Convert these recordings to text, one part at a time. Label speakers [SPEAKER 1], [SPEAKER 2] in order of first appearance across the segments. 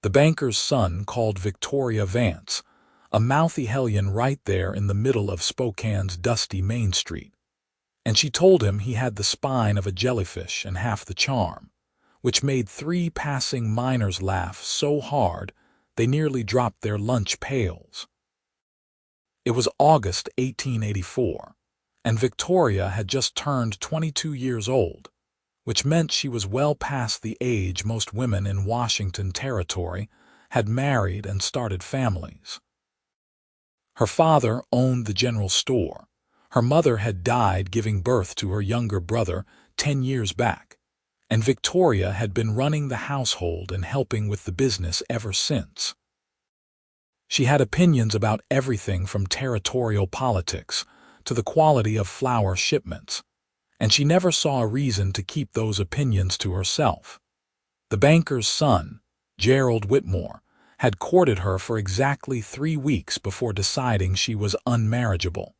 [SPEAKER 1] The banker's son called Victoria Vance, a mouthy hellion right there in the middle of Spokane's dusty Main Street. And she told him he had the spine of a jellyfish and half the charm, which made 3 passing miners laugh so hard they nearly dropped their lunch pails. It was August 1884, and Victoria had just turned 22 years old, which meant she was well past the age most women in Washington Territory had married and started families. Her father owned the general store. Her mother had died giving birth to her younger brother 10 years back, and Victoria had been running the household and helping with the business ever since. She had opinions about everything from territorial politics to the quality of flour shipments, and she never saw a reason to keep those opinions to herself. The banker's son, Gerald Whitmore, had courted her for exactly 3 weeks before deciding she was unmarriageable.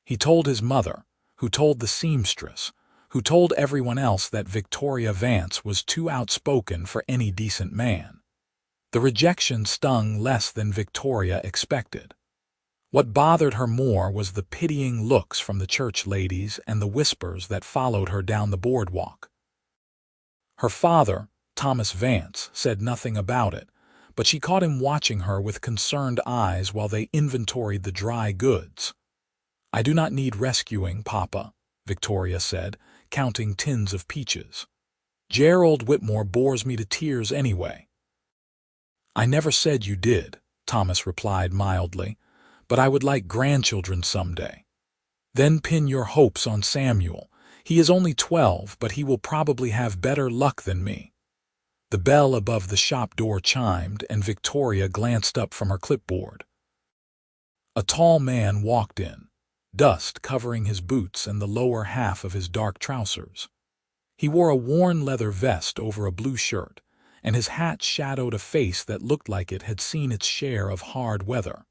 [SPEAKER 1] He told his mother, who told the seamstress, who told everyone else that Victoria Vance was too outspoken for any decent man. The rejection stung less than Victoria expected. What bothered her more was the pitying looks from the church ladies and the whispers that followed her down the boardwalk. Her father, Thomas Vance, said nothing about it, but she caught him watching her with concerned eyes while they inventoried the dry goods. "I do not need rescuing, Papa," Victoria said, counting tins of peaches. "Gerald Whitmore bores me to tears anyway." "I never said you did," Thomas replied mildly, "but I would like grandchildren someday. Then pin your hopes on Samuel. He is only 12, but he will probably have better luck than me." The bell above the shop door chimed, and Victoria glanced up from her clipboard. A tall man walked in, dust covering his boots and the lower half of his dark trousers. He wore a worn leather vest over a blue shirt, and his hat shadowed a face that looked like it had seen its share of hard weather.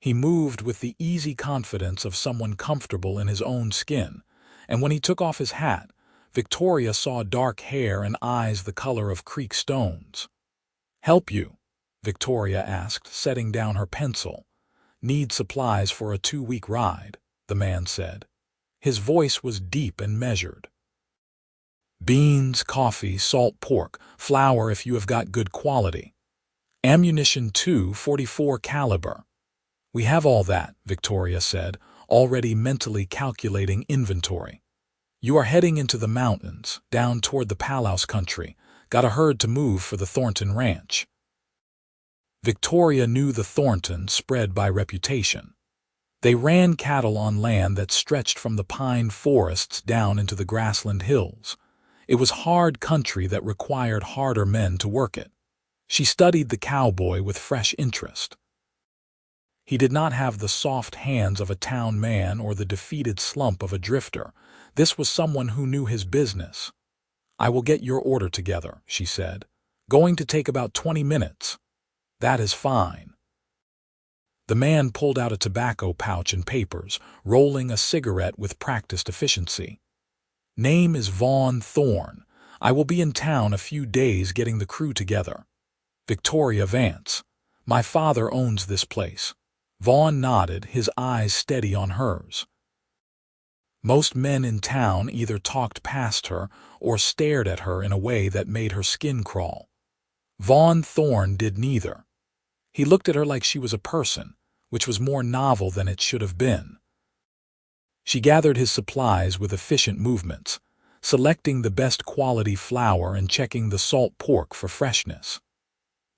[SPEAKER 1] He moved with the easy confidence of someone comfortable in his own skin, and when he took off his hat, Victoria saw dark hair and eyes the color of creek stones. "Help you?" Victoria asked, setting down her pencil. "Need supplies for a 2-week ride," the man said. His voice was deep and measured. "Beans, coffee, salt pork, flour if you have got good quality. Ammunition .244 caliber." "We have all that," Victoria said, already mentally calculating inventory. "You are heading into the mountains, down toward the Palouse country. Got a herd to move for the Thornton Ranch." Victoria knew the Thorntons spread by reputation. They ran cattle on land that stretched from the pine forests down into the grassland hills. It was hard country that required harder men to work it. She studied the cowboy with fresh interest. He did not have the soft hands of a town man or the defeated slump of a drifter. This was someone who knew his business. "I will get your order together," she said. "Going to take about 20 minutes. "That is fine." The man pulled out a tobacco pouch and papers, rolling a cigarette with practiced efficiency. "Name is Vaughn Thorne. I will be in town a few days getting the crew together. Victoria Vance. My father owns this place." Vaughn nodded, his eyes steady on hers. Most men in town either talked past her or stared at her in a way that made her skin crawl. Vaughn Thorne did neither. He looked at her like she was a person, which was more novel than it should have been. She gathered his supplies with efficient movements, selecting the best quality flour and checking the salt pork for freshness.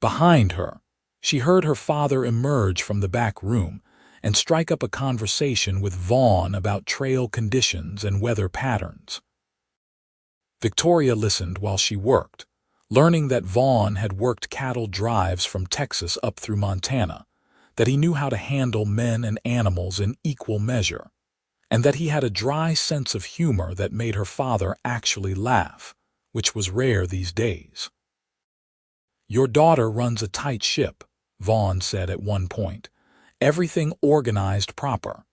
[SPEAKER 1] Behind her, she heard her father emerge from the back room and strike up a conversation with Vaughn about trail conditions and weather patterns. Victoria listened while she worked, learning that Vaughn had worked cattle drives from Texas up through Montana, that he knew how to handle men and animals in equal measure, and that he had a dry sense of humor that made her father actually laugh, which was rare these days. "Your daughter runs a tight ship," Vaughn said at one point. "Everything organized proper."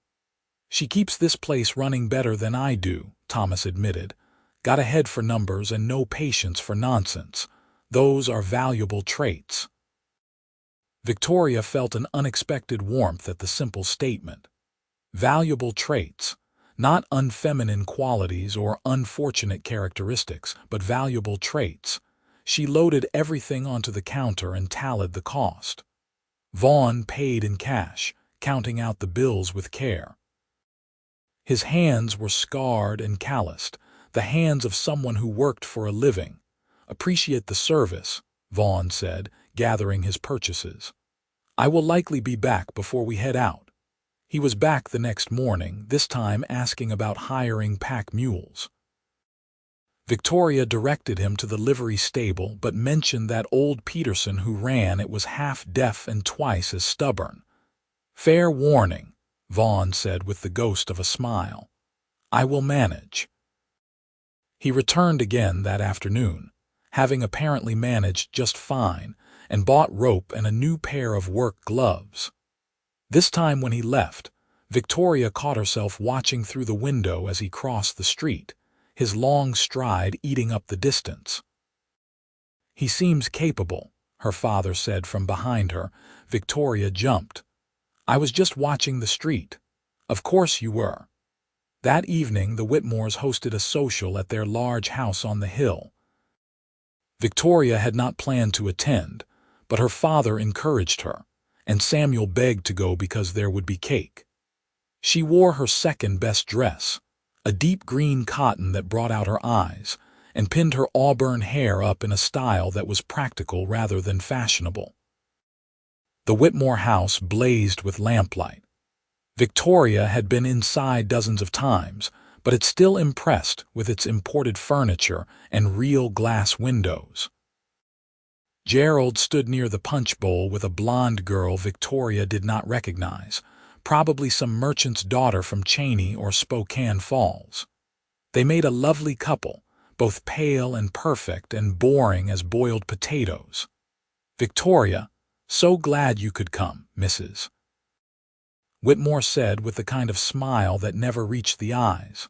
[SPEAKER 1] "She keeps this place running better than I do," Thomas admitted. "Got a head for numbers and no patience for nonsense," Those are valuable traits." Victoria felt an unexpected warmth at the simple statement. Valuable traits, not unfeminine qualities or unfortunate characteristics, but valuable traits. She loaded everything onto the counter and tallied the cost. Vaughn paid in cash, counting out the bills with care. His hands were scarred and calloused, the hands of someone who worked for a living. "Appreciate the service," Vaughn said, gathering his purchases. "I will likely be back before we head out." He was back the next morning, this time asking about hiring pack mules. Victoria directed him to the livery stable but mentioned that old Peterson who ran it was half deaf and twice as stubborn. "Fair warning," Vaughn said with the ghost of a smile. "I will manage." He returned again that afternoon, having apparently managed just fine, and bought rope and a new pair of work gloves. This time when he left, Victoria caught herself watching through the window as he crossed the street, his long stride eating up the distance. "He seems capable," her father said from behind her. Victoria jumped. "I was just watching the street." "Of course you were." That evening the Whitmores hosted a social at their large house on the hill. Victoria had not planned to attend, but her father encouraged her, and Samuel begged to go because there would be cake. She wore her second-best dress, a deep green cotton that brought out her eyes, and pinned her auburn hair up in a style that was practical rather than fashionable. The Whitmore house blazed with lamplight. Victoria had been inside dozens of times, but it still impressed with its imported furniture and real glass windows. Gerald stood near the punch bowl with a blonde girl Victoria did not recognize, probably some merchant's daughter from Cheney or Spokane Falls. They made a lovely couple, both pale and perfect and boring as boiled potatoes. "Victoria, so glad you could come, Mrs. Whitmore said with the kind of smile that never reached the eyes.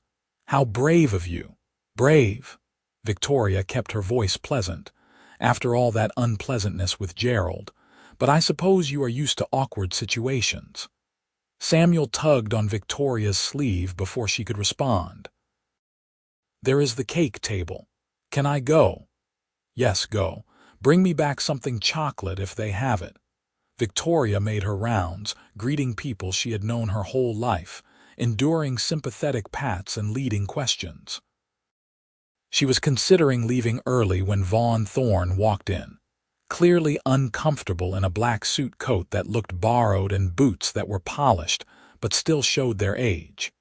[SPEAKER 1] "How brave of you." "Brave?" Victoria kept her voice pleasant, after all that unpleasantness with Gerald. "But I suppose you are used to awkward situations." Samuel tugged on Victoria's sleeve before she could respond. "There is the cake table. Can I go?" "Yes, go. Bring me back something chocolate if they have it." Victoria made her rounds, greeting people she had known her whole life, enduring sympathetic pats and leading questions. She was considering leaving early when Vaughn Thorne walked in, clearly uncomfortable in a black suit coat that looked borrowed and boots that were polished but still showed their age.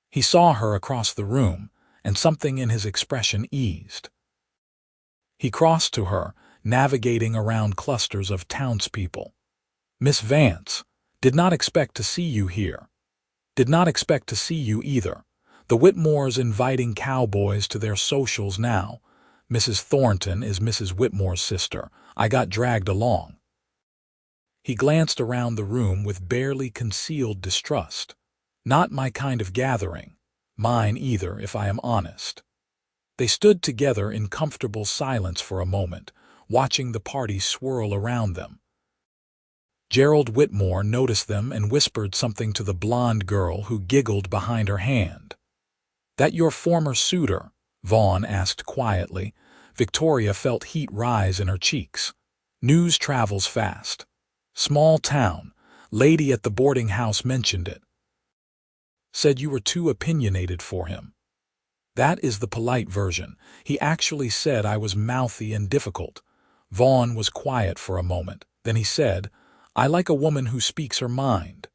[SPEAKER 1] He saw her across the room, and something in his expression eased. He crossed to her, navigating around clusters of townspeople. "Miss Vance, did not expect to see you here." "Did not expect to see you either. The Whitmores inviting Cowboys to their socials now. Mrs. Thornton is Mrs. Whitmore's sister. I got dragged along." He glanced around the room with barely concealed distrust. "Not my kind of gathering. Mine either, if I am honest." They stood together in comfortable silence for a moment, watching the party swirl around them. Gerald Whitmore noticed them and whispered something to the blonde girl who giggled behind her hand. "That your former suitor?" Vaughn asked quietly. Victoria felt heat rise in her cheeks. "News travels fast. Small town. Lady at the boarding house mentioned it. Said you were too opinionated for him." "That is the polite version. He actually said I was mouthy and difficult." Vaughn was quiet for a moment. Then he said, "I like a woman who speaks her mind."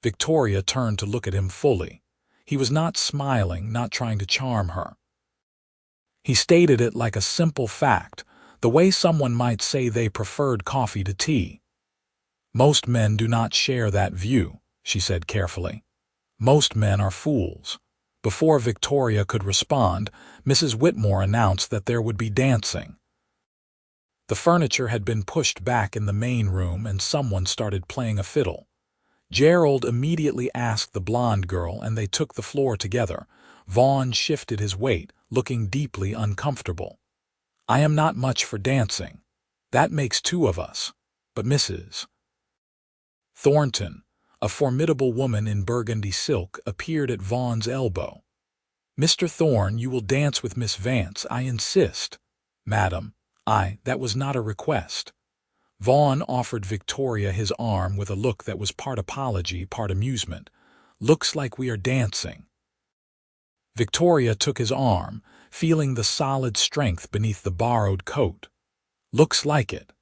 [SPEAKER 1] Victoria turned to look at him fully. He was not smiling, not trying to charm her. He stated it like a simple fact, the way someone might say they preferred coffee to tea. "Most men do not share that view," she said carefully. "Most men are fools." Before Victoria could respond, Mrs. Whitmore announced that there would be dancing. The furniture had been pushed back in the main room and someone started playing a fiddle. Gerald immediately asked the blonde girl and they took the floor together. Vaughn shifted his weight, looking deeply uncomfortable. I am not much for dancing. That makes two of us. But Mrs. Thornton, a formidable woman in burgundy silk, appeared at Vaughn's elbow. Mr. Thorne, you will dance with Miss Vance, I insist. Madam, that was not a request. Vaughn offered Victoria his arm with a look that was part apology, part amusement. Looks like we are dancing. Victoria took his arm, feeling the solid strength beneath the borrowed coat. Looks like it.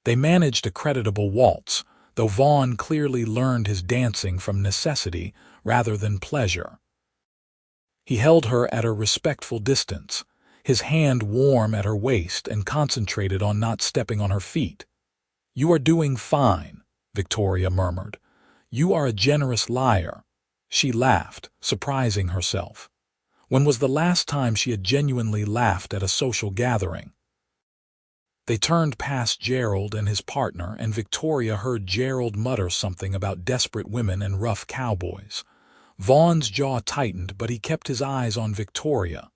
[SPEAKER 1] They managed a creditable waltz, though Vaughn clearly learned his dancing from necessity rather than pleasure. He held her at a respectful distance, his hand warm at her waist and concentrated on not stepping on her feet. You are doing fine, Victoria murmured. You are a generous liar. She laughed, surprising herself. When was the last time she had genuinely laughed at a social gathering? They turned past Gerald and his partner, and Victoria heard Gerald mutter something about desperate women and rough cowboys. Vaughn's jaw tightened, but he kept his eyes on Victoria.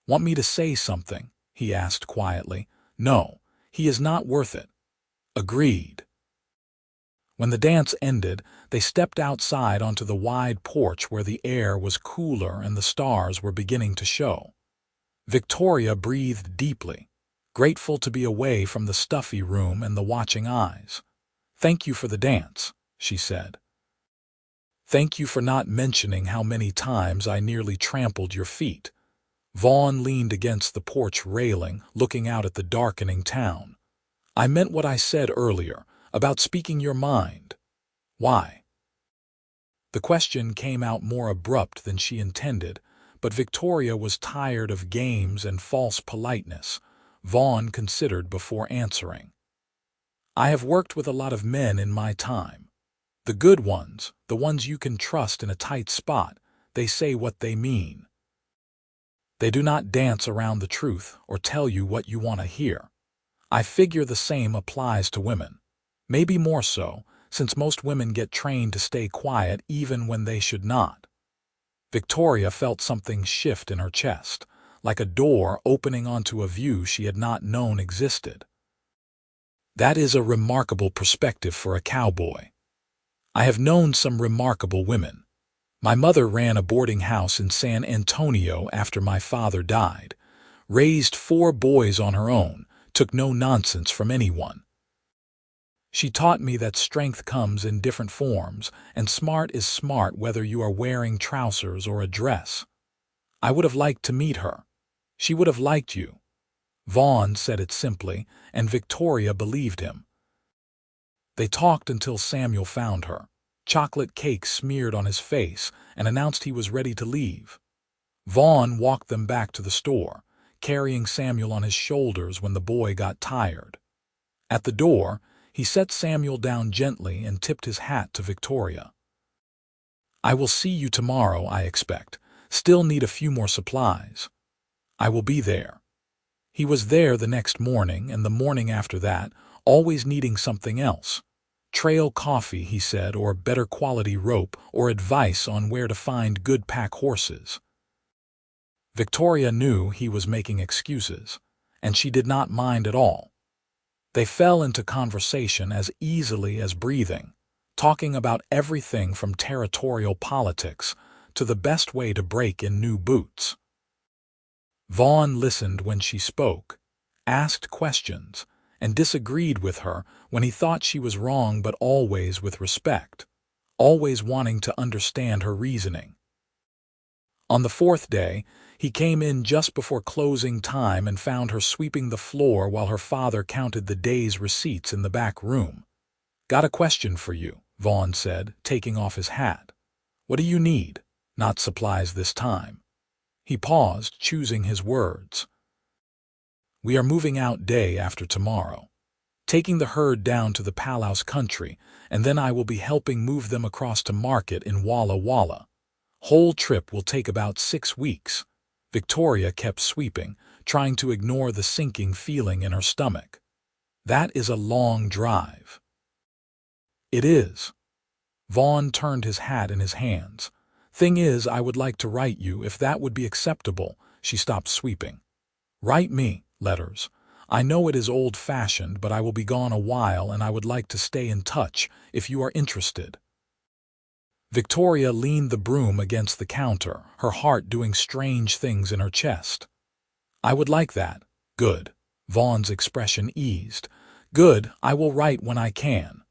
[SPEAKER 1] Want me to say something? He asked quietly. No, he is not worth it. Agreed. When the dance ended, they stepped outside onto the wide porch where the air was cooler and the stars were beginning to show. Victoria breathed deeply, grateful to be away from the stuffy room and the watching eyes. Thank you for the dance, she said. Thank you for not mentioning how many times I nearly trampled your feet. Vaughn leaned against the porch railing, looking out at the darkening town. I meant what I said earlier, about speaking your mind. Why? The question came out more abrupt than she intended, but Victoria was tired of games and false politeness. Vaughn considered before answering. I have worked with a lot of men in my time. The good ones, the ones you can trust in a tight spot, they say what they mean. They do not dance around the truth or tell you what you want to hear. I figure the same applies to women. Maybe more so, since most women get trained to stay quiet even when they should not. Victoria felt something shift in her chest, like a door opening onto a view she had not known existed. That is a remarkable perspective for a cowboy. I have known some remarkable women. My mother ran a boarding house in San Antonio after my father died, raised 4 boys on her own, took no nonsense from anyone. She taught me that strength comes in different forms, and smart is smart whether you are wearing trousers or a dress. I would have liked to meet her. She would have liked you. Vaughn said it simply, and Victoria believed him. They talked until Samuel found her, chocolate cake smeared on his face, and announced he was ready to leave. Vaughn walked them back to the store, carrying Samuel on his shoulders when the boy got tired. At the door, he set Samuel down gently and tipped his hat to Victoria. I will see you tomorrow, I expect. Still need a few more supplies. I will be there. He was there the next morning and the morning after that, always needing something else. Trail coffee, he said, or better quality rope, or advice on where to find good pack horses. Victoria knew he was making excuses, and she did not mind at all. They fell into conversation as easily as breathing, talking about everything from territorial politics to the best way to break in new boots. Vaughn listened when she spoke, asked questions, and disagreed with her when he thought she was wrong, but always with respect, always wanting to understand her reasoning. On the 4th day, he came in just before closing time and found her sweeping the floor while her father counted the day's receipts in the back room. Got a question for you, Vaughn said, taking off his hat. What do you need? Not supplies this time. He paused, choosing his words. We are moving out day after tomorrow, taking the herd down to the Palouse country, and then I will be helping move them across to market in Walla Walla. Whole trip will take about 6 weeks. Victoria kept sweeping, trying to ignore the sinking feeling in her stomach. That is a long drive. It is. Vaughn turned his hat in his hands. Thing is, I would like to write you if that would be acceptable. She stopped sweeping. Write me, Letters. I know it is old-fashioned, but I will be gone a while and I would like to stay in touch if you are interested. Victoria leaned the broom against the counter, her heart doing strange things in her chest. I would like that. Good. Vaughn's expression eased. Good, I will write when I can.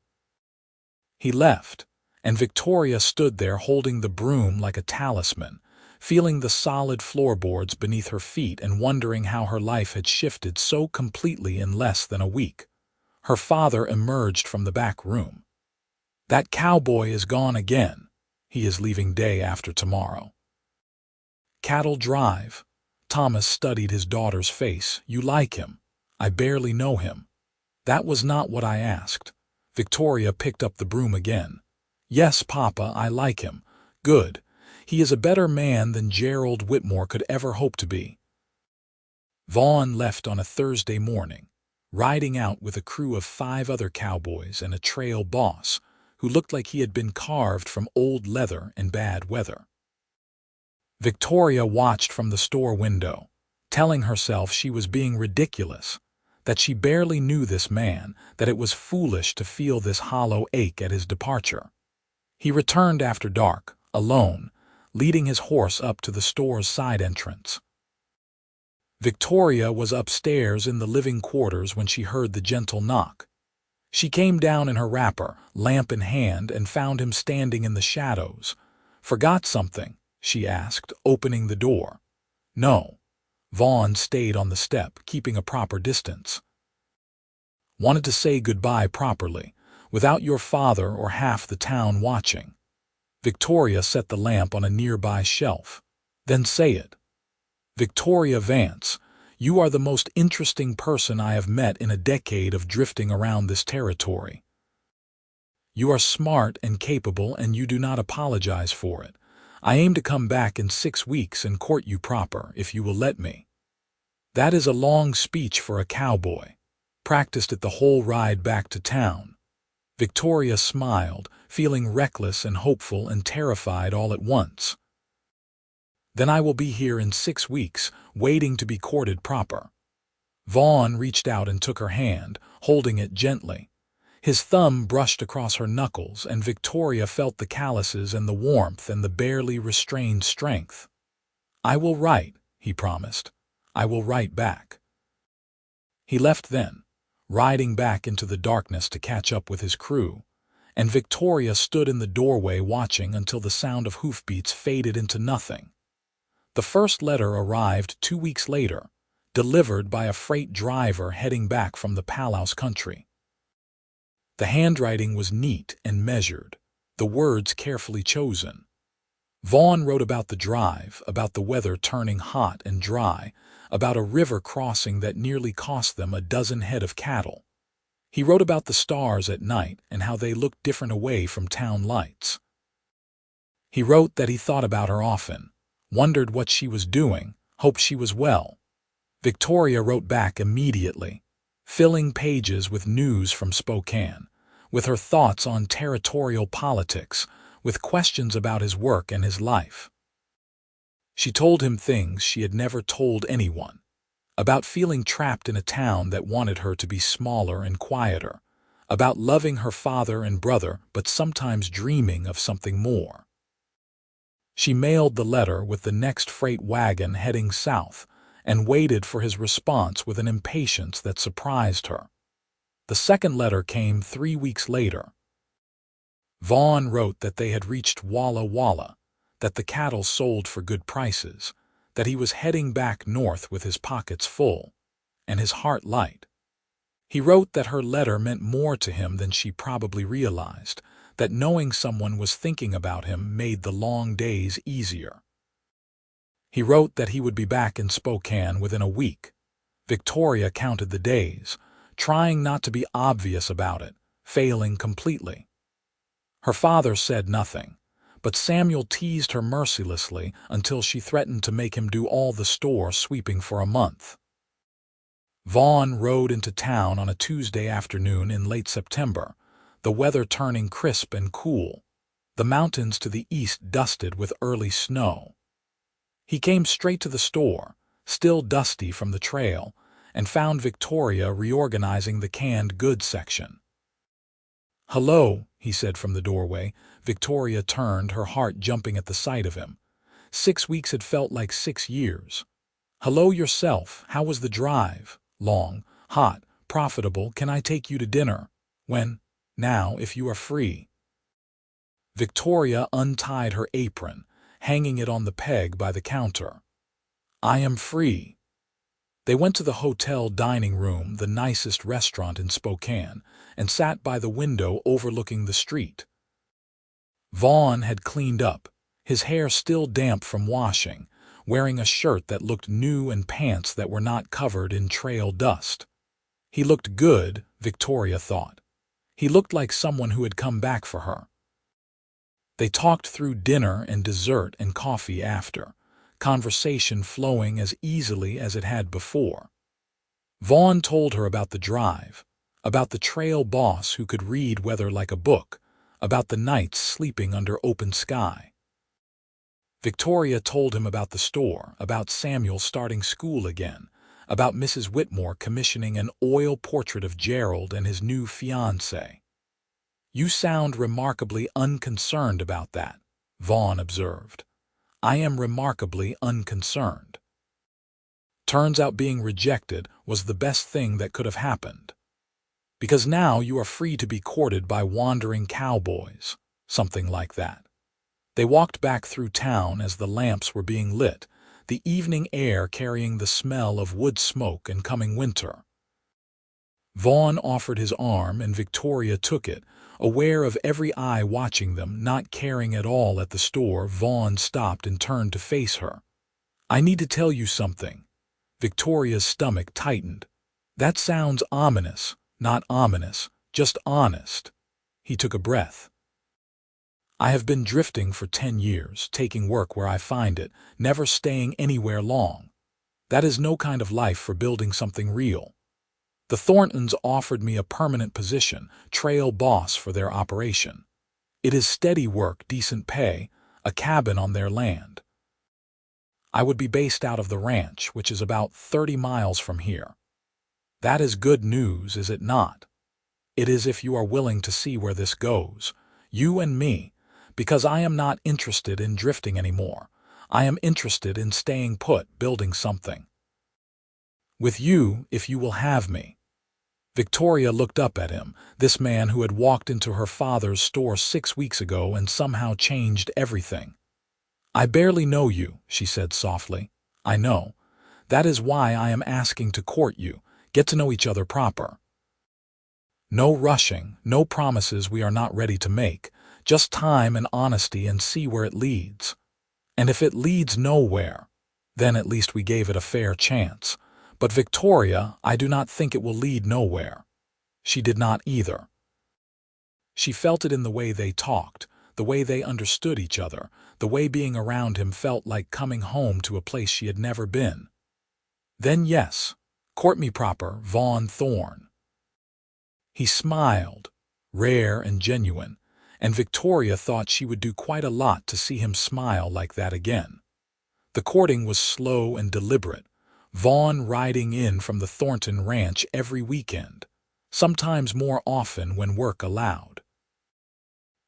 [SPEAKER 1] He left, and Victoria stood there holding the broom like a talisman, feeling the solid floorboards beneath her feet and wondering how her life had shifted so completely in less than a week. Her father emerged from the back room. That cowboy is gone again. He is leaving day after tomorrow. Cattle Drive. Thomas studied his daughter's face. You like him? I barely know him. That was not what I asked. Victoria picked up the broom again. Yes, Papa, I like him. Good. He is a better man than Gerald Whitmore could ever hope to be. Vaughn left on a Thursday morning, riding out with a crew of 5 other cowboys and a trail boss who looked like he had been carved from old leather and bad weather. Victoria watched from the store window, telling herself she was being ridiculous, that she barely knew this man, that it was foolish to feel this hollow ache at his departure. He returned after dark, alone, leading his horse up to the store's side entrance. Victoria was upstairs in the living quarters when she heard the gentle knock. She came down in her wrapper, lamp in hand, and found him standing in the shadows. Forgot something? She asked, opening the door. No. Vaughn stayed on the step, keeping a proper distance. Wanted to say goodbye properly, without your father or half the town watching. Victoria set the lamp on a nearby shelf. Then say it. Victoria Vance, you are the most interesting person I have met in a decade of drifting around this territory. You are smart and capable, and you do not apologize for it. I aim to come back in 6 weeks and court you proper, if you will let me. That is a long speech for a cowboy. Practiced it the whole ride back to town. Victoria smiled, feeling reckless and hopeful and terrified all at once. Then I will be here in 6 weeks, waiting to be courted proper. Vaughn reached out and took her hand, holding it gently. His thumb brushed across her knuckles, and Victoria felt the calluses and the warmth and the barely restrained strength. I will write, he promised. I will write back. He left then, riding back into the darkness to catch up with his crew, and Victoria stood in the doorway watching until the sound of hoofbeats faded into nothing. The first letter arrived 2 weeks later, delivered by a freight driver heading back from the Palouse country. The handwriting was neat and measured, the words carefully chosen. Vaughn wrote about the drive, about the weather turning hot and dry, about a river crossing that nearly cost them a dozen head of cattle. He wrote about the stars at night and how they looked different away from town lights. He wrote that he thought about her often, wondered what she was doing, hoped she was well. Victoria wrote back immediately, filling pages with news from Spokane, with her thoughts on territorial politics, with questions about his work and his life. She told him things she had never told anyone, about feeling trapped in a town that wanted her to be smaller and quieter, about loving her father and brother but sometimes dreaming of something more. She mailed the letter with the next freight wagon heading south and waited for his response with an impatience that surprised her. The second letter came 3 weeks later. Vaughn wrote that they had reached Walla Walla, that the cattle sold for good prices, that he was heading back north with his pockets full and his heart light. He wrote that her letter meant more to him than she probably realized, that knowing someone was thinking about him made the long days easier. He wrote that he would be back in Spokane within a week. Victoria counted the days, trying not to be obvious about it, failing completely. Her father said nothing, but Samuel teased her mercilessly until she threatened to make him do all the store sweeping for a month. Vaughn rode into town on a Tuesday afternoon in late September, the weather turning crisp and cool, the mountains to the east dusted with early snow. He came straight to the store, still dusty from the trail, and found Victoria reorganizing the canned goods section. "Hello," he said from the doorway. Victoria turned, her heart jumping at the sight of him. 6 weeks had felt like 6 years. "Hello yourself. How was the drive? Long, hot, profitable. Can I take you to dinner? When? Now, if you are free." Victoria untied her apron, hanging it on the peg by the counter. "I am free." They went to the hotel dining room, the nicest restaurant in Spokane, and sat by the window overlooking the street. Vaughn had cleaned up, his hair still damp from washing, wearing a shirt that looked new and pants that were not covered in trail dust. He looked good, Victoria thought. He looked like someone who had come back for her. They talked through dinner and dessert and coffee after, conversation flowing as easily as it had before. Vaughn told her about the drive, about the trail boss who could read weather like a book, about the nights sleeping under open sky. Victoria told him about the store, about Samuel starting school again, about Mrs. Whitmore commissioning an oil portrait of Gerald and his new fiancée. "You sound remarkably unconcerned about that," Vaughn observed. "I am remarkably unconcerned. Turns out being rejected was the best thing that could have happened. Because now you are free to be courted by wandering cowboys," something like that. They walked back through town as the lamps were being lit, the evening air carrying the smell of wood smoke and coming winter. Vaughn offered his arm and Victoria took it, aware of every eye watching them, not caring at all at the store. Vaughn stopped and turned to face her. "I need to tell you something." Victoria's stomach tightened. "That sounds ominous." "Not ominous, just honest." He took a breath. "I have been drifting for 10 years, taking work where I find it, never staying anywhere long. That is no kind of life for building something real. The Thorntons offered me a permanent position, trail boss for their operation. It is steady work, decent pay, a cabin on their land. I would be based out of the ranch, which is about 30 miles from here. That is good news, is it not? It is if you are willing to see where this goes, you and me, because I am not interested in drifting anymore. I am interested in staying put, building something. With you, if you will have me." Victoria looked up at him, this man who had walked into her father's store 6 weeks ago and somehow changed everything. "I barely know you," she said softly. "I know. That is why I am asking to court you, get to know each other proper. No rushing, no promises we are not ready to make, just time and honesty and see where it leads. And if it leads nowhere, then at least we gave it a fair chance. But Victoria, I do not think it will lead nowhere." She did not either. She felt it in the way they talked, the way they understood each other, the way being around him felt like coming home to a place she had never been. "Then yes, court me proper, Vaughn Thorne." He smiled, rare and genuine, and Victoria thought she would do quite a lot to see him smile like that again. The courting was slow and deliberate, Vaughn riding in from the Thornton ranch every weekend, sometimes more often when work allowed.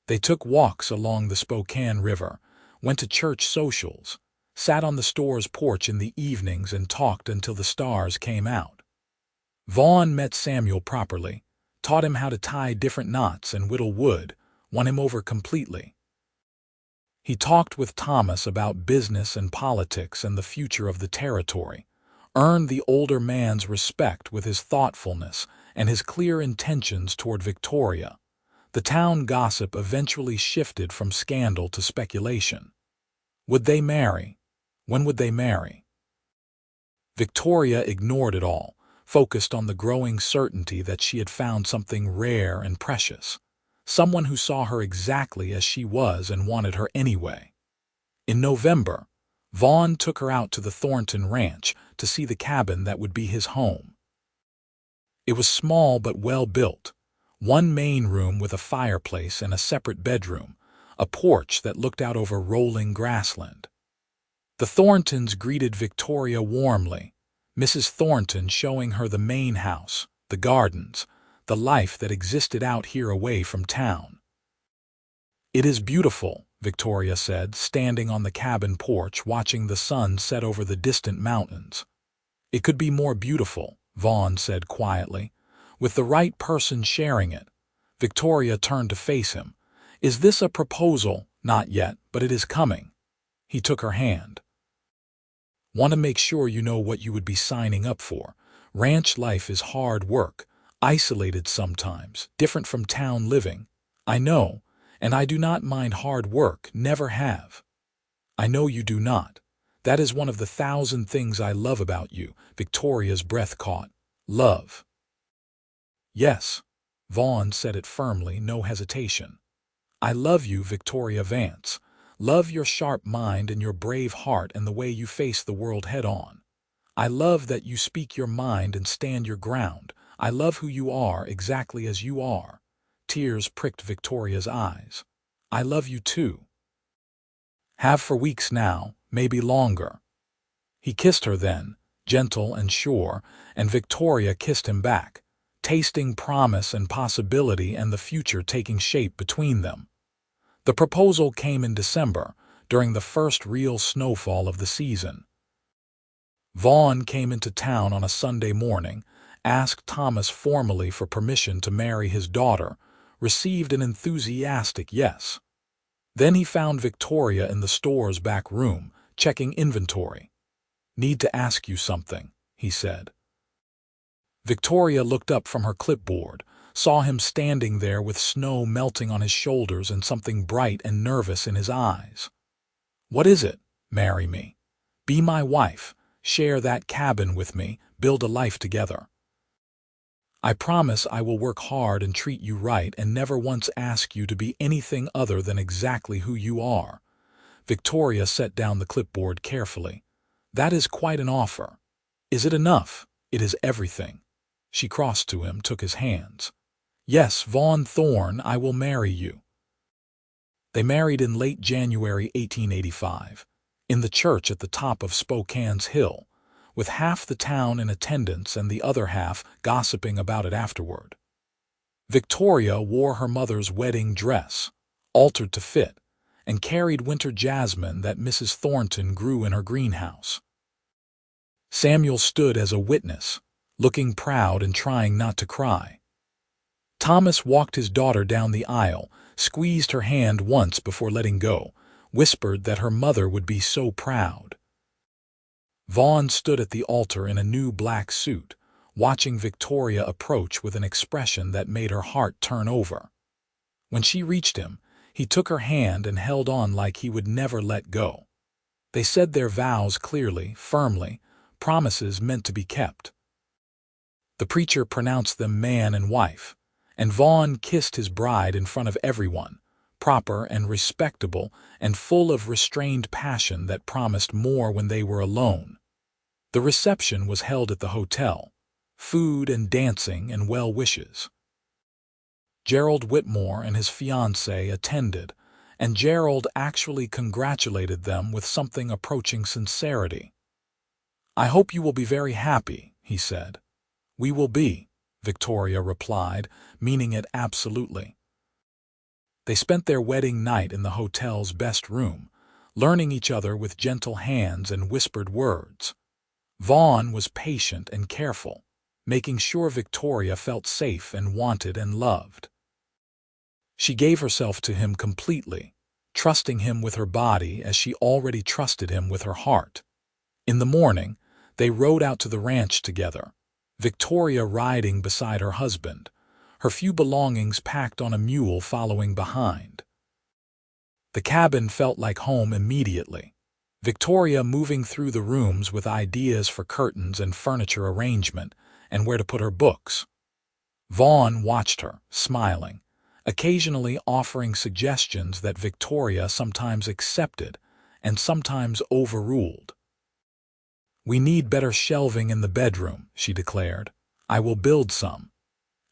[SPEAKER 1] They took walks along the Spokane River, went to church socials, sat on the store's porch in the evenings and talked until the stars came out. Vaughn met Samuel properly, taught him how to tie different knots and whittle wood, won him over completely. He talked with Thomas about business and politics and the future of the territory, earned the older man's respect with his thoughtfulness and his clear intentions toward Victoria. The town gossip eventually shifted from scandal to speculation. Would they marry? When would they marry? Victoria ignored it all, focused on the growing certainty that she had found something rare and precious, someone who saw her exactly as she was and wanted her anyway. In November, Vaughn took her out to the Thornton ranch to see the cabin that would be his home. It was small but well built, one main room with a fireplace and a separate bedroom, a porch that looked out over rolling grassland. The Thorntons greeted Victoria warmly. Mrs. Thornton showing her the main house, the gardens, the life that existed out here away from town. "It is beautiful," Victoria said, standing on the cabin porch watching the sun set over the distant mountains. "It could be more beautiful," Vaughn said quietly, "with the right person sharing it." Victoria turned to face him. "Is this a proposal?" "Not yet, but it is coming." He took her hand. "Want to make sure you know what you would be signing up for. Ranch life is hard work, isolated sometimes, different from town living. I know, and I do not mind hard work, never have." "I know you do not. That is one of the 1,000 things I love about you." Victoria's breath caught. "Love." "Yes." Vaughn said it firmly, no hesitation. "I love you, Victoria Vance. Love your sharp mind and your brave heart and the way you face the world head-on. I love that you speak your mind and stand your ground. I love who you are exactly as you are." Tears pricked Victoria's eyes. "I love you too. Have for weeks now, maybe longer." He kissed her then, gentle and sure, and Victoria kissed him back, tasting promise and possibility and the future taking shape between them. The proposal came in December, during the first real snowfall of the season. Vaughn came into town on a Sunday morning, asked Thomas formally for permission to marry his daughter, received an enthusiastic yes. Then he found Victoria in the store's back room, checking inventory. "Need to ask you something," he said. Victoria looked up from her clipboard, saw him standing there with snow melting on his shoulders and something bright and nervous in his eyes. "What is it?" "Marry me. Be my wife. Share that cabin with me. Build a life together. I promise I will work hard and treat you right and never once ask you to be anything other than exactly who you are." Victoria set down the clipboard carefully. "That is quite an offer." "Is it enough?" "It is everything." She crossed to him, took his hands. "Yes, Vaughn Thorne, I will marry you." They married in late January 1885, in the church at the top of Spokane's hill, with half the town in attendance and the other half gossiping about it afterward. Victoria wore her mother's wedding dress, altered to fit, and carried winter jasmine that Mrs. Thornton grew in her greenhouse. Samuel stood as a witness, looking proud and trying not to cry. Thomas walked his daughter down the aisle, squeezed her hand once before letting go, whispered that her mother would be so proud. Vaughn stood at the altar in a new black suit, watching Victoria approach with an expression that made her heart turn over. When she reached him, he took her hand and held on like he would never let go. They said their vows clearly, firmly, promises meant to be kept. The preacher pronounced them man and wife, and Vaughn kissed his bride in front of everyone, proper and respectable and full of restrained passion that promised more when they were alone. The reception was held at the hotel, food and dancing and well wishes. Gerald Whitmore and his fiancée attended, and Gerald actually congratulated them with something approaching sincerity. "I hope you will be very happy," he said. "We will be," Victoria replied, meaning it absolutely. They spent their wedding night in the hotel's best room, learning each other with gentle hands and whispered words. Vaughn was patient and careful, making sure Victoria felt safe and wanted and loved. She gave herself to him completely, trusting him with her body as she already trusted him with her heart. In the morning, they rode out to the ranch together, Victoria riding beside her husband, her few belongings packed on a mule following behind. The cabin felt like home immediately, Victoria moving through the rooms with ideas for curtains and furniture arrangement and where to put her books. Vaughn watched her, smiling, occasionally offering suggestions that Victoria sometimes accepted and sometimes overruled. "We need better shelving in the bedroom," she declared. "I will build some.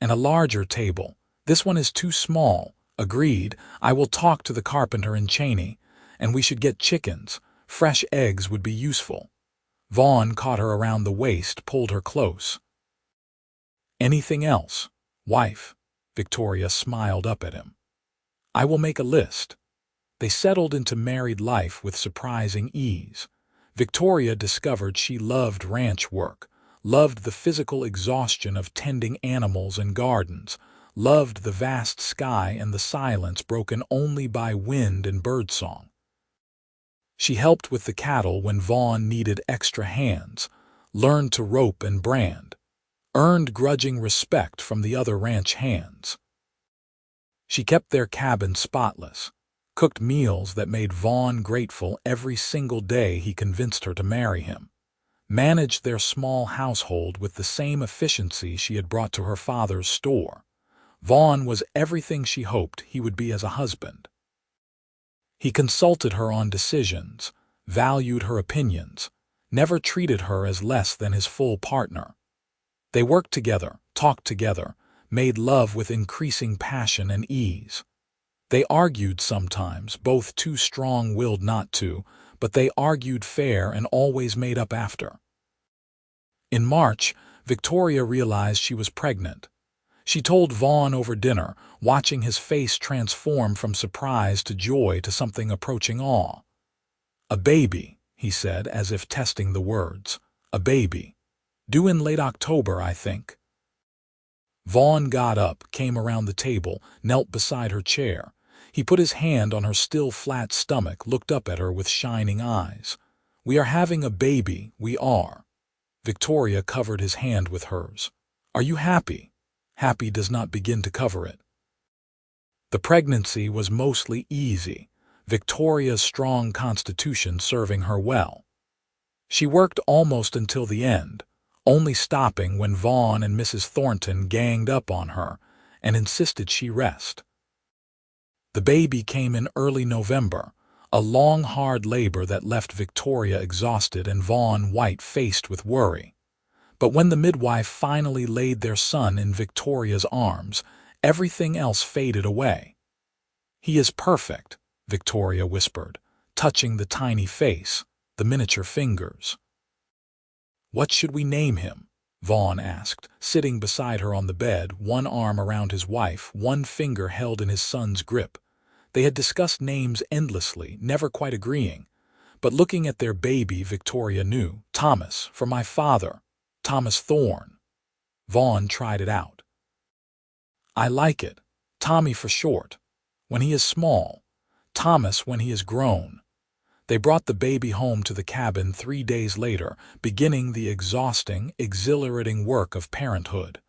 [SPEAKER 1] And a larger table. This one is too small." "Agreed. I will talk to the carpenter in Cheney, and we should get chickens. Fresh eggs would be useful." Vaughn caught her around the waist, pulled her close. "Anything else, wife?" Victoria smiled up at him. "I will make a list." They settled into married life with surprising ease. Victoria discovered she loved ranch work, loved the physical exhaustion of tending animals and gardens, loved the vast sky and the silence broken only by wind and birdsong. She helped with the cattle when Vaughn needed extra hands, learned to rope and brand, earned grudging respect from the other ranch hands. She kept their cabin spotless, cooked meals that made Vaughn grateful every single day he convinced her to marry him, managed their small household with the same efficiency she had brought to her father's store. Vaughn was everything she hoped he would be as a husband. He consulted her on decisions, valued her opinions, never treated her as less than his full partner. They worked together, talked together, made love with increasing passion and ease. They argued sometimes, both too strong-willed not to, but they argued fair and always made up after. In March, Victoria realized she was pregnant. She told Vaughn over dinner, watching his face transform from surprise to joy to something approaching awe. "A baby," he said, as if testing the words. "A baby. Due in late October, I think." Vaughn got up, came around the table, knelt beside her chair. He put his hand on her still flat stomach, looked up at her with shining eyes. "We are having a baby, we are." Victoria covered his hand with hers. "Are you happy?" Happy does not begin to cover it. The pregnancy was mostly easy, Victoria's strong constitution serving her well. She worked almost until the end, only stopping when Vaughn and Mrs. Thornton ganged up on her and insisted she rest. The baby came in early November, a long, hard labor that left Victoria exhausted and Vaughn white-faced with worry. But when the midwife finally laid their son in Victoria's arms, everything else faded away. "He is perfect," Victoria whispered, touching the tiny face, the miniature fingers. "What should we name him?" Vaughn asked, sitting beside her on the bed, one arm around his wife, one finger held in his son's grip. They had discussed names endlessly, never quite agreeing. But looking at their baby, Victoria knew. "Thomas, for my father. Thomas Thorne." Vaughn tried it out. "I like it. Tommy for short. When he is small. Thomas when he is grown." They brought the baby home to the cabin 3 days later, beginning the exhausting, exhilarating work of parenthood.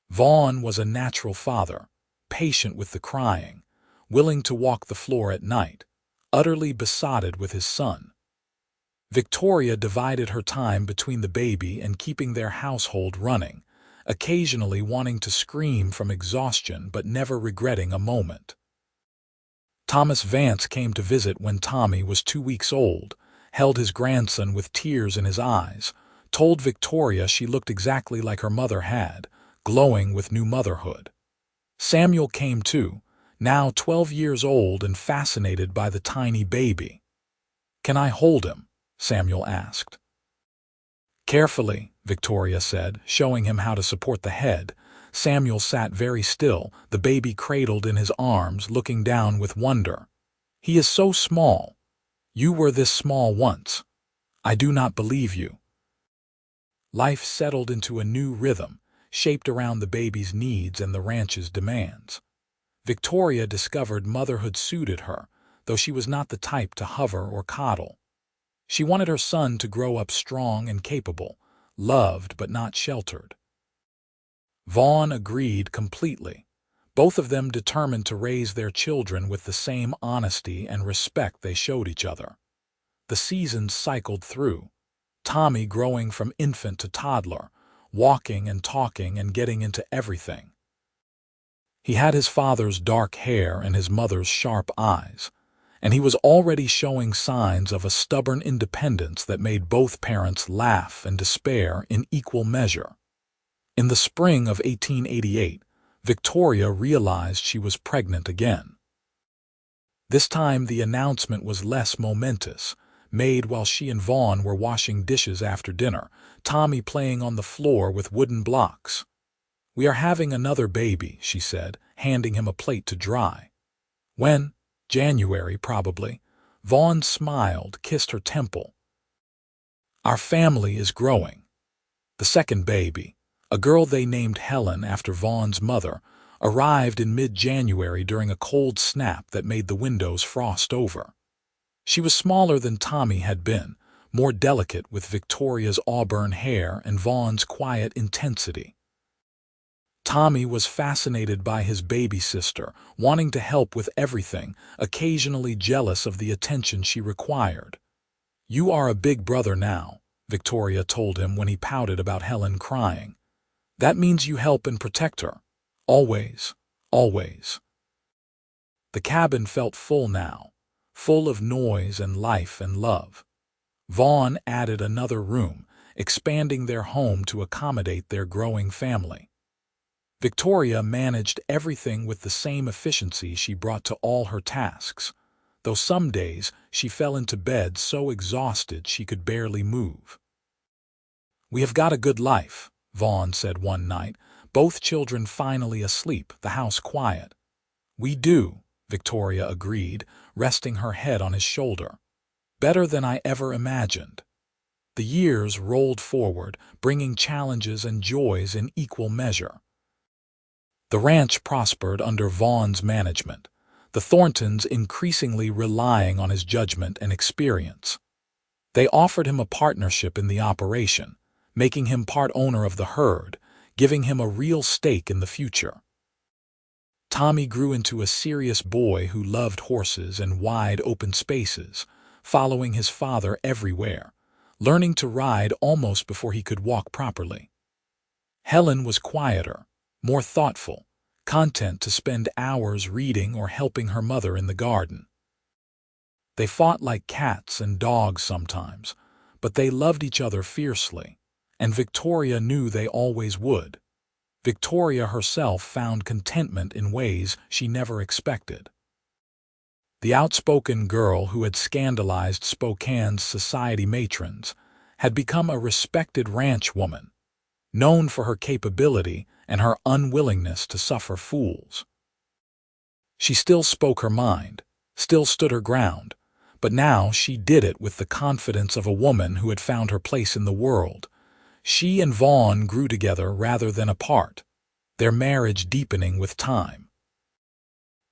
[SPEAKER 1] Vaughn was a natural father, patient with the crying, willing to walk the floor at night, utterly besotted with his son. Victoria divided her time between the baby and keeping their household running, occasionally wanting to scream from exhaustion but never regretting a moment. Thomas Vance came to visit when Tommy was 2 weeks old, held his grandson with tears in his eyes, told Victoria she looked exactly like her mother had, glowing with new motherhood. Samuel came too, now 12 years old and fascinated by the tiny baby. "Can I hold him?" Samuel asked. "Carefully," Victoria said, showing him how to support the head. Samuel sat very still, the baby cradled in his arms, looking down with wonder. "He is so small. You were this small once. I do not believe you." Life settled into a new rhythm, shaped around the baby's needs and the ranch's demands. Victoria discovered motherhood suited her, though she was not the type to hover or coddle. She wanted her son to grow up strong and capable, loved but not sheltered. Vaughn agreed completely, both of them determined to raise their children with the same honesty and respect they showed each other. The seasons cycled through, Tommy growing from infant to toddler, walking and talking and getting into everything. He had his father's dark hair and his mother's sharp eyes, and he was already showing signs of a stubborn independence that made both parents laugh and despair in equal measure. In the spring of 1888, Victoria realized she was pregnant again. This time the announcement was less momentous, made while she and Vaughn were washing dishes after dinner, Tommy playing on the floor with wooden blocks. "We are having another baby," she said, handing him a plate to dry. "When?" "January, probably." Vaughn smiled, kissed her temple. "Our family is growing." The second baby, a girl they named Helen after Vaughn's mother, arrived in mid-January during a cold snap that made the windows frost over. She was smaller than Tommy had been, more delicate with Victoria's auburn hair and Vaughn's quiet intensity. Tommy was fascinated by his baby sister, wanting to help with everything, occasionally jealous of the attention she required. "You are a big brother now," Victoria told him when he pouted about Helen crying. "That means you help and protect her. Always, always." The cabin felt full now, full of noise and life and love. Vaughn added another room, expanding their home to accommodate their growing family. Victoria managed everything with the same efficiency she brought to all her tasks, though some days she fell into bed so exhausted she could barely move. "We have got a good life," Vaughn said one night, both children finally asleep, the house quiet. "We do," Victoria agreed, resting her head on his shoulder. "Better than I ever imagined." The years rolled forward, bringing challenges and joys in equal measure. The ranch prospered under Vaughn's management, the Thorntons increasingly relying on his judgment and experience. They offered him a partnership in the operation, making him part owner of the herd, giving him a real stake in the future. Tommy grew into a serious boy who loved horses and wide open spaces, following his father everywhere, learning to ride almost before he could walk properly. Helen was quieter, more thoughtful, content to spend hours reading or helping her mother in the garden. They fought like cats and dogs sometimes, but they loved each other fiercely, and Victoria knew they always would. Victoria herself found contentment in ways she never expected. The outspoken girl who had scandalized Spokane's society matrons had become a respected ranch woman, known for her capability and her unwillingness to suffer fools. She still spoke her mind, still stood her ground, but now she did it with the confidence of a woman who had found her place in the world. She and Vaughn grew together rather than apart, their marriage deepening with time.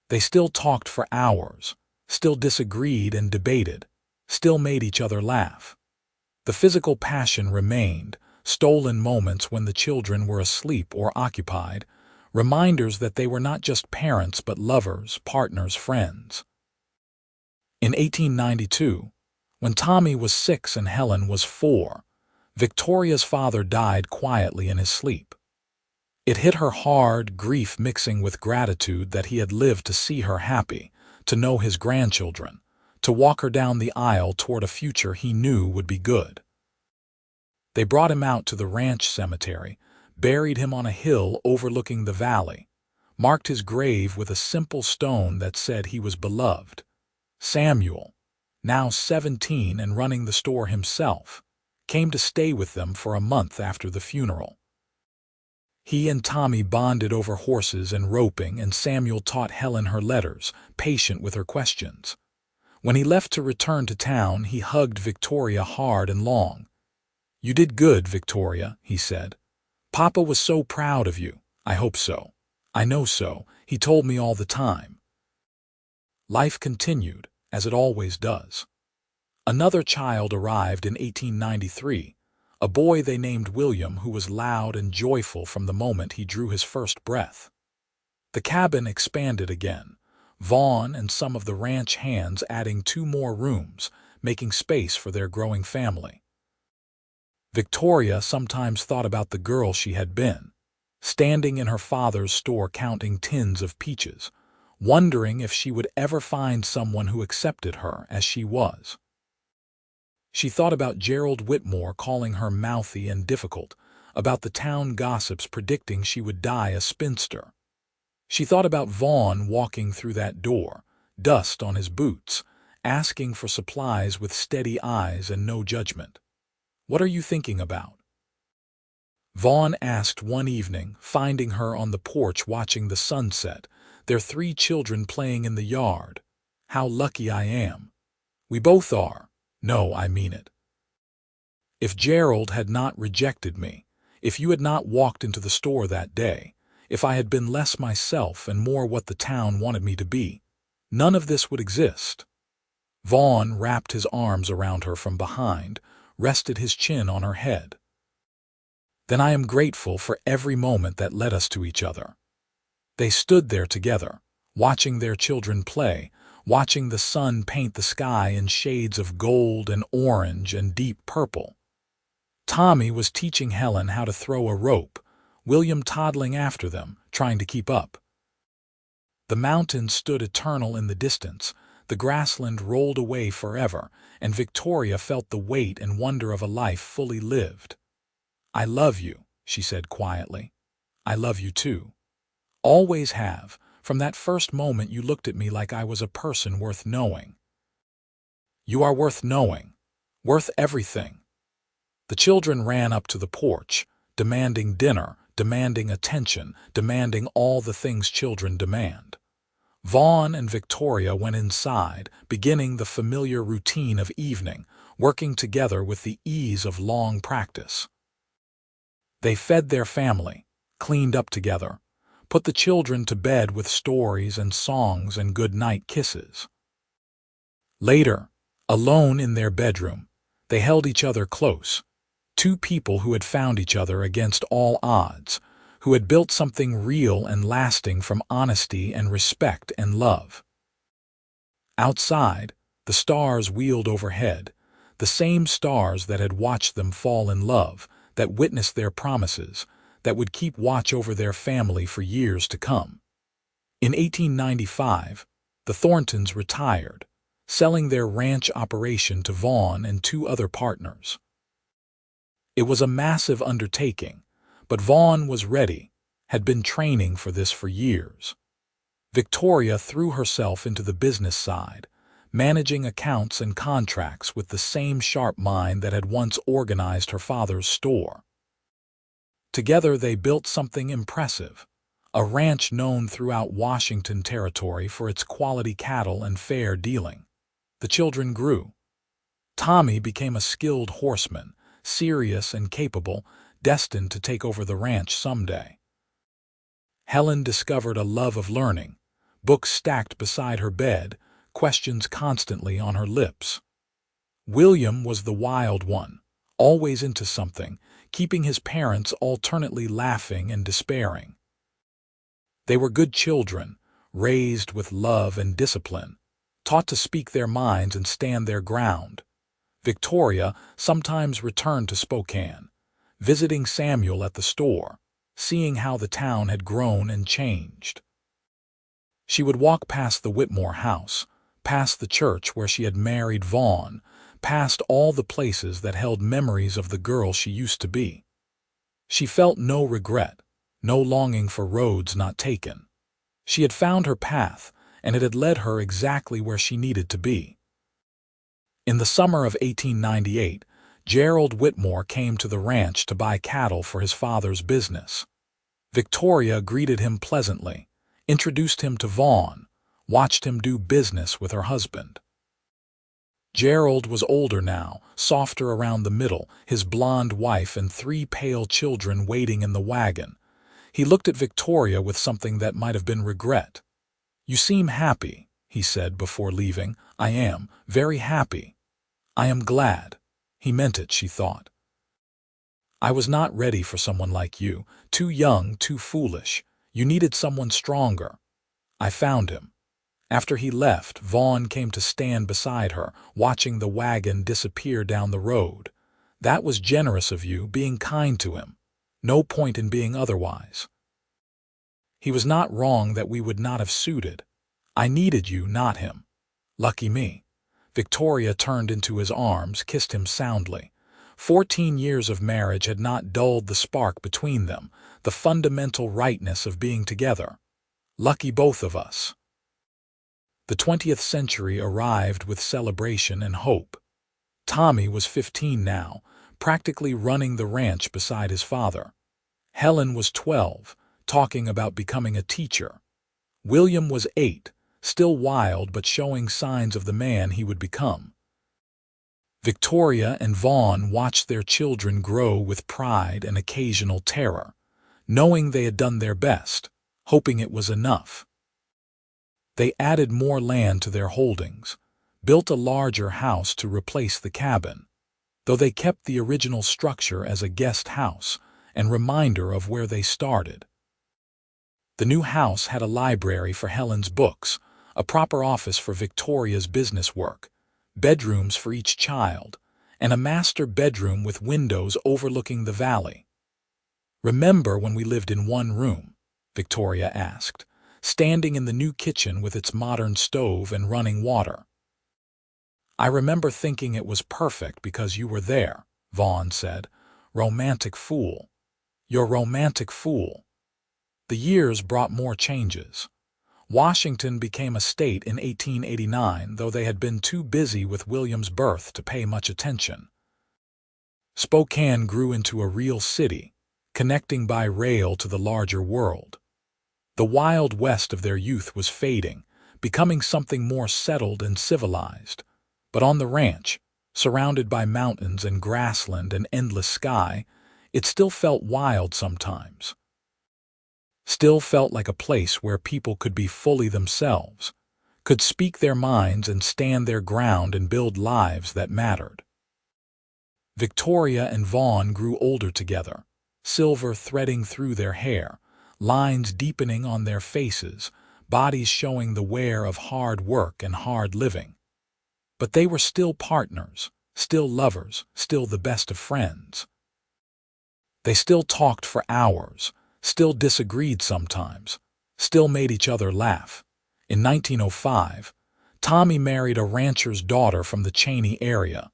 [SPEAKER 1] They still talked for hours, still disagreed and debated, still made each other laugh. The physical passion remained, stolen moments when the children were asleep or occupied, reminders that they were not just parents but lovers, partners, friends. In 1892, when Tommy was 6 and Helen was 4, Victoria's father died quietly in his sleep. It hit her hard, grief mixing with gratitude that he had lived to see her happy, to know his grandchildren, to walk her down the aisle toward a future he knew would be good. They brought him out to the ranch cemetery, buried him on a hill overlooking the valley, marked his grave with a simple stone that said he was beloved. Samuel, now 17 and running the store himself, came to stay with them for a month after the funeral. He and Tommy bonded over horses and roping, and Samuel taught Helen her letters, patient with her questions. When he left to return to town, he hugged Victoria hard and long. "You did good, Victoria," he said. "Papa was so proud of you." "I hope so. I know so. He told me all the time." Life continued, as it always does. Another child arrived in 1893, a boy they named William, who was loud and joyful from the moment he drew his first breath. The cabin expanded again, Vaughn and some of the ranch hands adding 2 more rooms, making space for their growing family. Victoria sometimes thought about the girl she had been, standing in her father's store counting tins of peaches, wondering if she would ever find someone who accepted her as she was. She thought about Gerald Whitmore calling her mouthy and difficult, about the town gossips predicting she would die a spinster. She thought about Vaughn walking through that door, dust on his boots, asking for supplies with steady eyes and no judgment. "What are you thinking about?" Vaughn asked one evening, finding her on the porch watching the sunset, their 3 children playing in the yard. "How lucky I am." "We both are." "No, I mean it. If Gerald had not rejected me, if you had not walked into the store that day, if I had been less myself and more what the town wanted me to be, none of this would exist." Vaughn wrapped his arms around her from behind, rested his chin on her head. "Then I am grateful for every moment that led us to each other." They stood there together, watching their children play, watching the sun paint the sky in shades of gold and orange and deep purple. Tommy was teaching Helen how to throw a rope, William toddling after them, trying to keep up. The mountains stood eternal in the distance, the grassland rolled away forever, and Victoria felt the weight and wonder of a life fully lived. "I love you," she said quietly. "I love you too. Always have, from that first moment you looked at me like I was a person worth knowing. You are worth knowing, worth everything." The children ran up to the porch, demanding dinner, demanding attention, demanding all the things children demand. Vaughn and Victoria went inside, beginning the familiar routine of evening, working together with the ease of long practice. They fed their family, cleaned up together, put the children to bed with stories and songs and good-night kisses. Later, alone in their bedroom, they held each other close, 2 people who had found each other against all odds, who had built something real and lasting from honesty and respect and love. Outside, the stars wheeled overhead, the same stars that had watched them fall in love, that witnessed their promises, that would keep watch over their family for years to come. In 1895, the Thorntons retired, selling their ranch operation to Vaughn and 2 other partners. It was a massive undertaking, but Vaughn was ready, had been training for this for years. Victoria threw herself into the business side, managing accounts and contracts with the same sharp mind that had once organized her father's store. Together they built something impressive, a ranch known throughout Washington Territory for its quality cattle and fair dealing. The children grew. Tommy became a skilled horseman, serious and capable, destined to take over the ranch someday. Helen discovered a love of learning, books stacked beside her bed, questions constantly on her lips. William was the wild one, always into something, keeping his parents alternately laughing and despairing. They were good children, raised with love and discipline, taught to speak their minds and stand their ground. Victoria sometimes returned to Spokane, visiting Samuel at the store, seeing how the town had grown and changed. She would walk past the Whitmore house, past the church where she had married Vaughn, past all the places that held memories of the girl she used to be. She felt no regret, no longing for roads not taken. She had found her path, and it had led her exactly where she needed to be. In the summer of 1898, Gerald Whitmore came to the ranch to buy cattle for his father's business. Victoria greeted him pleasantly, introduced him to Vaughn, watched him do business with her husband. Gerald was older now, softer around the middle, his blonde wife and 3 pale children waiting in the wagon. He looked at Victoria with something that might have been regret. "You seem happy," he said before leaving. "I am, very happy. I am glad." He meant it, she thought. "I was not ready for someone like you, too young, too foolish. You needed someone stronger. I found him." After he left, Vaughn came to stand beside her, watching the wagon disappear down the road. "That was generous of you, being kind to him. No point in being otherwise. He was not wrong that we would not have suited. I needed you, not him. Lucky me." Victoria turned into his arms, kissed him soundly. 14 years of marriage had not dulled the spark between them, the fundamental rightness of being together. "Lucky both of us." The 20th century arrived with celebration and hope. Tommy was 15 now, practically running the ranch beside his father. Helen was 12, talking about becoming a teacher. William was 8, still wild but showing signs of the man he would become. Victoria and Vaughn watched their children grow with pride and occasional terror, knowing they had done their best, hoping it was enough. They added more land to their holdings, built a larger house to replace the cabin, though they kept the original structure as a guest house and reminder of where they started. The new house had a library for Helen's books, a proper office for Victoria's business work, bedrooms for each child, and a master bedroom with windows overlooking the valley. "Remember when we lived in one room?" Victoria asked, standing in the new kitchen with its modern stove and running water. "I remember thinking it was perfect because you were there," Vaughn said. "Romantic fool. You're romantic fool." The years brought more changes. Washington became a state in 1889, though they had been too busy with William's birth to pay much attention. Spokane grew into a real city, connecting by rail to the larger world. The Wild West of their youth was fading, becoming something more settled and civilized. But on the ranch, surrounded by mountains and grassland and endless sky, it still felt wild sometimes. Still felt like a place where people could be fully themselves, could speak their minds and stand their ground and build lives that mattered. Victoria and Vaughn grew older together, silver threading through their hair, lines deepening on their faces, bodies showing the wear of hard work and hard living. But they were still partners, still lovers, still the best of friends. They still talked for hours, still disagreed sometimes, still made each other laugh. In 1905, Tommy married a rancher's daughter from the Cheney area,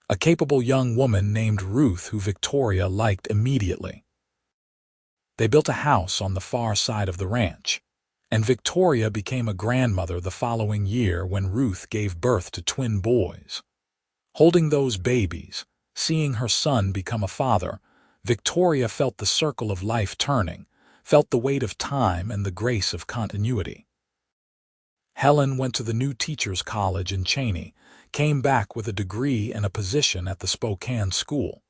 [SPEAKER 1] a capable young woman named Ruth who Victoria liked immediately. They built a house on the far side of the ranch, and Victoria became a grandmother the following year when Ruth gave birth to twin boys. Holding those babies, seeing her son become a father, Victoria felt the circle of life turning, felt the weight of time and the grace of continuity. Helen went to the new teachers' college in Cheney, came back with a degree and a position at the Spokane school.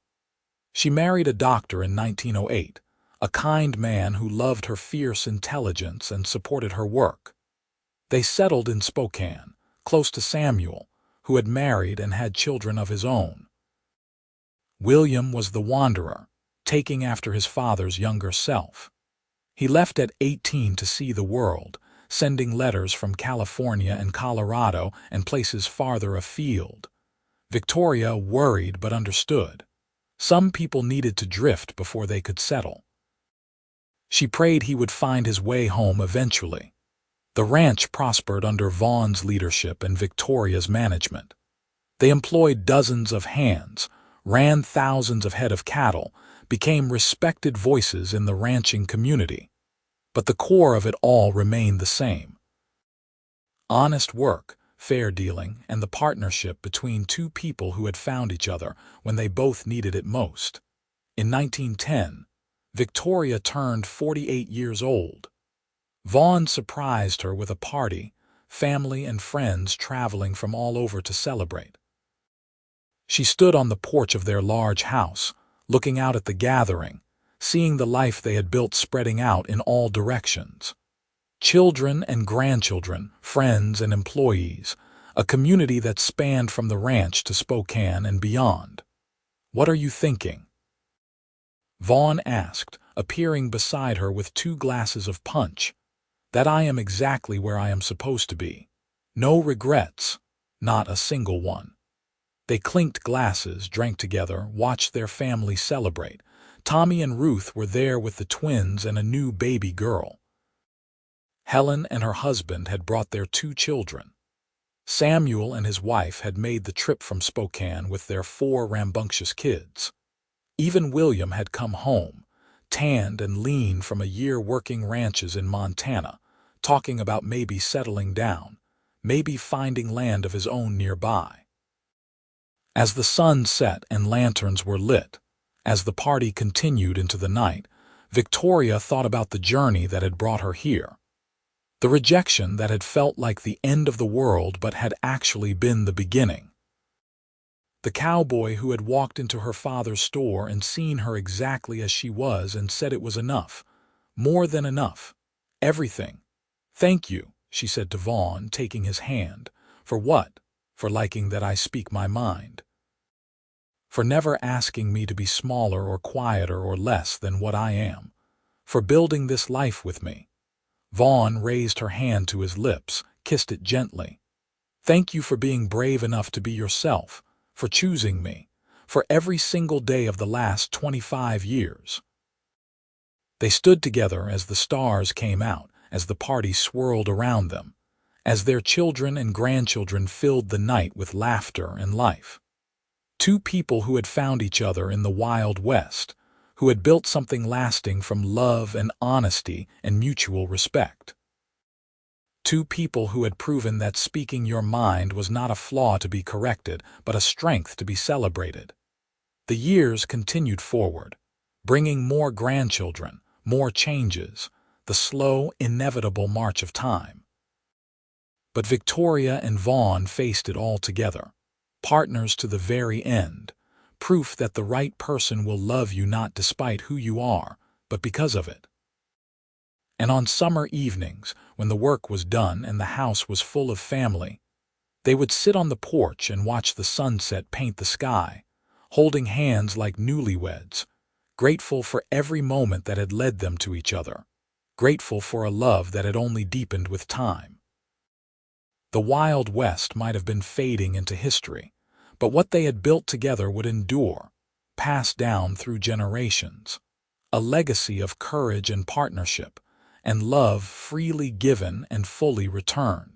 [SPEAKER 1] She married a doctor in 1908, a kind man who loved her fierce intelligence and supported her work. They settled in Spokane, close to Samuel, who had married and had children of his own. William was the wanderer, taking after his father's younger self. He left at 18 to see the world, sending letters from California and Colorado and places farther afield. Victoria worried but understood. Some people needed to drift before they could settle. She prayed he would find his way home eventually. The ranch prospered under Vaughn's leadership and Victoria's management. They employed dozens of hands, ran thousands of head of cattle, became respected voices in the ranching community. But the core of it all remained the same. Honest work, fair dealing, and the partnership between two people who had found each other when they both needed it most. In 1910, Victoria turned 48 years old. Vaughn surprised her with a party, family and friends traveling from all over to celebrate. She stood on the porch of their large house, looking out at the gathering, seeing the life they had built spreading out in all directions. Children and grandchildren, friends and employees, a community that spanned from the ranch to Spokane and beyond. "What are you thinking?" Vaughn asked, appearing beside her with 2 glasses of punch. "That I am exactly where I am supposed to be. No regrets, not a single one." They clinked glasses, drank together, watched their family celebrate. Tommy and Ruth were there with the twins and a new baby girl. Helen and her husband had brought their 2 children. Samuel and his wife had made the trip from Spokane with their 4 rambunctious kids. Even William had come home, tanned and lean from a year working ranches in Montana, talking about maybe settling down, maybe finding land of his own nearby. As the sun set and lanterns were lit, as the party continued into the night, Victoria thought about the journey that had brought her here. The rejection that had felt like the end of the world but had actually been the beginning. The cowboy who had walked into her father's store and seen her exactly as she was and said it was enough, more than enough, everything. "Thank you," she said to Vaughn, taking his hand. "For what? For liking that I speak my mind. For never asking me to be smaller or quieter or less than what I am. For building this life with me." Vaughn raised her hand to his lips, kissed it gently. "Thank you for being brave enough to be yourself, for choosing me, for every single day of the last 25 years. They stood together as the stars came out, as the party swirled around them, as their children and grandchildren filled the night with laughter and life. Two people who had found each other in the Wild West, who had built something lasting from love and honesty and mutual respect. Two people who had proven that speaking your mind was not a flaw to be corrected, but a strength to be celebrated. The years continued forward, bringing more grandchildren, more changes, the slow, inevitable march of time. But Victoria and Vaughn faced it all together, partners to the very end, proof that the right person will love you not despite who you are, but because of it. And on summer evenings, when the work was done and the house was full of family, they would sit on the porch and watch the sunset paint the sky, holding hands like newlyweds, grateful for every moment that had led them to each other, grateful for a love that had only deepened with time. The Wild West might have been fading into history, but what they had built together would endure, passed down through generations, a legacy of courage and partnership, and love freely given and fully returned.